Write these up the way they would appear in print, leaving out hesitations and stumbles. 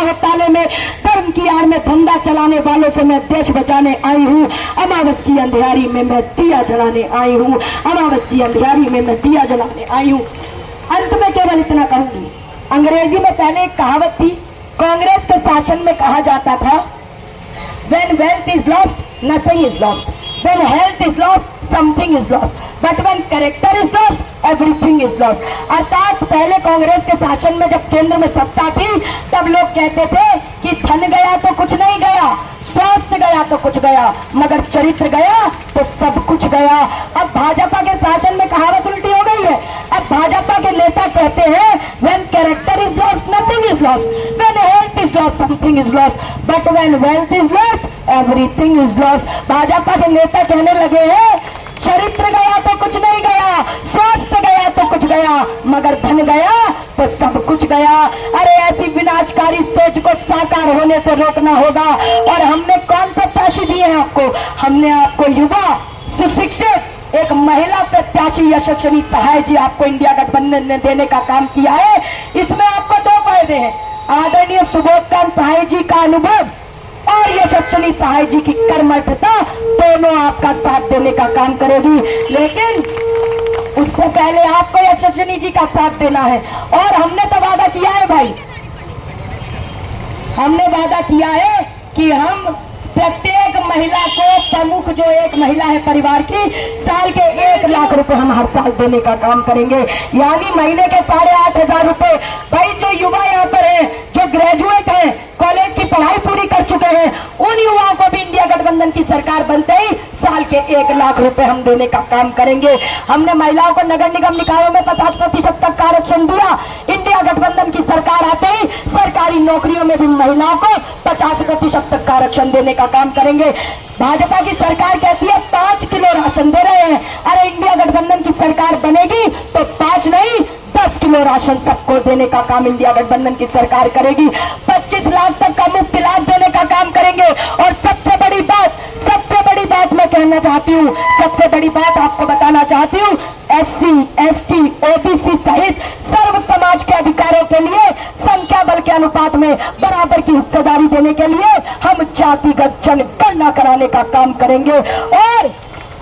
है ताले में, धर्म की आड़ में धंधा चलाने वालों से मैं देश बचाने आई हूँ। अमावस की अंधियारी में मैं दिया जलाने आई हूँ, अमावस की अंधियारी में मैं दिया जलाने आई हूँ। अंत में केवल इतना कहूंगी, अंग्रेजी में पहले एक कहावत थी, कांग्रेस के शासन में कहा जाता था, when wealth is lost, nothing is lost. When health is lost, something is lost. But when character is lost, everything is lost. अर्थात पहले कांग्रेस के शासन में जब केंद्र में सत्ता थी, तब लोग कहते थे कि धन गया तो कुछ नहीं गया, स्वास्थ्य गया तो कुछ गया, मगर चरित्र गया तो सब कुछ गया। अब भाजपा के शासन में कहावत उल्टी हो गई है। अब भाजपा के नेता कहते हैं when character is lost, nothing is lost. When health is lost, something is lost. But when wealth is lost, everything is lost. Bhajpa के नेता कहने लगे हैं चरित्र गया तो कुछ नहीं गया, स्वास्थ्य गया तो कुछ गया, मगर धन गया तो सब कुछ गया। अरे ऐसी विनाशकारी सोच को साकार होने से रोकना होगा। और हमने कौन प्रत्याशी दिए हैं आपको? हमने आपको युवा, सुशिक्षित एक महिला प्रत्याशी यशस्विनी सहाय जी आपको इंडिया गठबंधन ने देने का काम किया है। इसमें आपको दो फायदे हैं, आदरणीय सुबोधकांत सहाय जी का अनुभव और यशस्विनी सहाय जी की कर्मठता, दोनों आपका साथ देने का काम करेगी। लेकिन उससे पहले आपको यशस्विनी जी का साथ देना है। और हमने तो वादा किया है भाई, हमने वादा किया है कि हम प्रत्येक महिला को, प्रमुख जो एक महिला है परिवार की, साल के 1 लाख रुपए हम हर साल देने का काम करेंगे, यानी महीने के 8,500 रुपए। भाई जो युवा यहाँ पर है, जो ग्रेजुएट है, कॉलेज की पढ़ाई पूरी कर चुके हैं, उन युवाओं को भी इंडिया गठबंधन की सरकार बनते ही साल के 1 लाख रुपए हम देने का काम करेंगे। हमने महिलाओं को नगर निगम निकायों में 50% तक का आरक्षण दिया। इंडिया गठबंधन की सरकार आते ही सरकारी नौकरियों में भी महिलाओं को 50% तक का आरक्षण देने का काम करेंगे। भाजपा की सरकार कहती है 5 किलो राशन दे रहे हैं। अरे इंडिया गठबंधन की सरकार बनेगी तो 5 नहीं 10 किलो राशन सबको देने का काम इंडिया गठबंधन की सरकार करेगी। 25 लाख तक का मुफ्त इलाज देने का काम करेंगे। और सबसे बड़ी बात मैं कहना चाहती हूँ, सबसे बड़ी बात आपको बताना चाहती हूँ, SC, ST, OBC सहित सर्व समाज के अधिकारों के लिए संख्या बल के अनुपात में बराबर की हिस्सेदारी देने के लिए हम जातिगत जनगणना कराने का काम करेंगे। और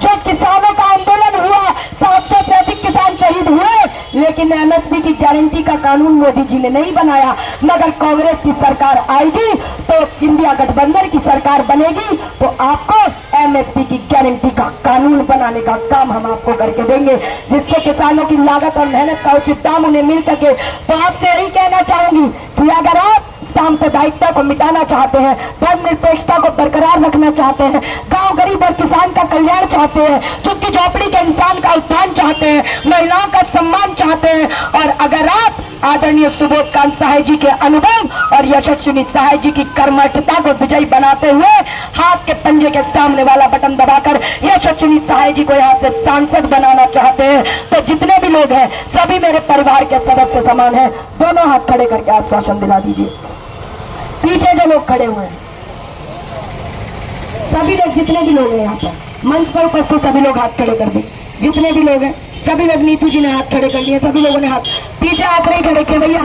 जो किसानों का आंदोलन हुआ, 700 से अधिक किसान शहीद हुए, लेकिन MSP की गारंटी का कानून मोदी जी ने नहीं बनाया। मगर कांग्रेस की सरकार आएगी तो इंडिया गठबंधन की सरकार बनेगी तो आपको MSP की गारंटी का कानून बनाने का काम हम आपको करके देंगे, जिससे किसानों की लागत और मेहनत का उचित दाम उन्हें मिल सके। तो आपसे यही कहना चाहूंगी कि अगर आप सांप्रदायिकता को मिटाना चाहते हैं, धर्मनिरपेक्षता को बरकरार रखना चाहते हैं, गांव गरीब और किसान का कल्याण चाहते हैं, झुग्गी झोपड़ी के इंसान का उत्थान चाहते हैं, महिलाओं का सम्मान चाहते हैं, और अगर आप आदरणीय सुबोधकांत सहाय जी के अनुभव और यशस्विनी सहाय जी की कर्मठता को विजयी बनाते हुए हाथ के पंजे के सामने वाला बटन दबाकर यशस्विनी सहाय जी को यहाँ से सांसद बनाना चाहते हैं, तो जितने भी लोग हैं सभी मेरे परिवार के सदस्य समान हैं। दोनों हाथ खड़े करके आश्वासन दिला दीजिए। पीछे जो लोग खड़े हुए हैं, सभी लोग, जितने भी लोग हैं यहाँ पर मंच पर उपस्थित सभी लोग हाथ खड़े कर दें। जितने भी लोग हैं सभी लोग, नीतू जी ने हाथ खड़े कर लिए, सभी लोगों ने हाथ, पीछे हाथ नहीं खड़े किए भैया।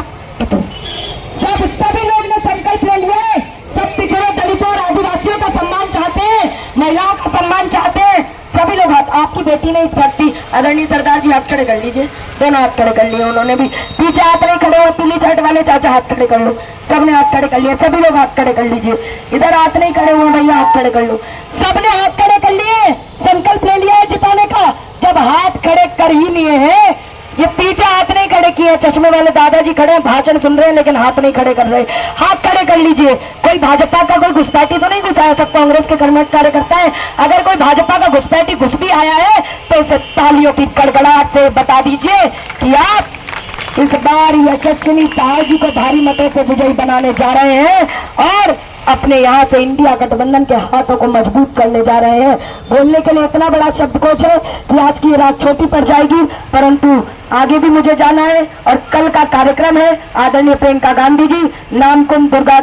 सभी लोग ने संकल्प ले लिया है, सब पिछड़े दलितों और आदिवासियों का सम्मान चाहते हैं, महिलाओं का सम्मान चाहते हैं। सभी लोग हाथ, आपकी बेटी नहीं सकती, आदरणीय सरदार जी हाथ खड़े कर लीजिए, दोनों हाथ खड़े कर लिए उन्होंने भी। पीछे हाथ नहीं खड़े हुए, पीली शर्ट वाले चाचा हाथ खड़े कर लो, सबने हाथ खड़े कर लिए, सभी लोग हाथ खड़े कर लीजिए। इधर हाथ नहीं खड़े हुए भैया, हाथ खड़े कर लो, सबने हाथ खड़े कर लिए। संकल्प ले लिया है जिताने का। जब हाथ खड़े कर ही लिए हैं, ये पीछे हाथ नहीं खड़े किए, चश्मे वाले दादाजी खड़े हैं, भाषण सुन रहे हैं लेकिन हाथ नहीं खड़े कर रहे, हाथ खड़े कर लीजिए। कोई भाजपा का कोई घुसपैठी तो नहीं घुसाया, सब कांग्रेस के कर्मठ कार्यकर्ता है। अगर कोई भाजपा का घुसपैठी घुस भी आया है तो उसे तालियों की गड़गड़ाहट से बता दीजिए कि आप इस बार यशस्विनी सहाय जी को भारी मतों से विजयी बनाने जा रहे हैं और अपने यहाँ से इंडिया गठबंधन के हाथों को मजबूत करने जा रहे हैं। बोलने के लिए इतना बड़ा शब्दकोश है कि आज की रात छोटी पड़ जाएगी, परंतु आगे भी मुझे जाना है। और कल का कार्यक्रम है, आदरणीय प्रियंका गांधी जी नामकुंड दुर्गा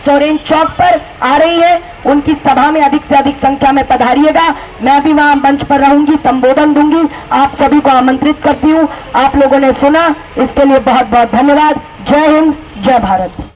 सोरेन चौक पर आ रही है, उनकी सभा में अधिक से अधिक संख्या में पधारिएगा। मैं भी वहां मंच पर रहूंगी, संबोधन दूंगी, आप सभी को आमंत्रित करती हूँ। आप लोगों ने सुना, इसके लिए बहुत बहुत धन्यवाद। जय हिंद, जय भारत।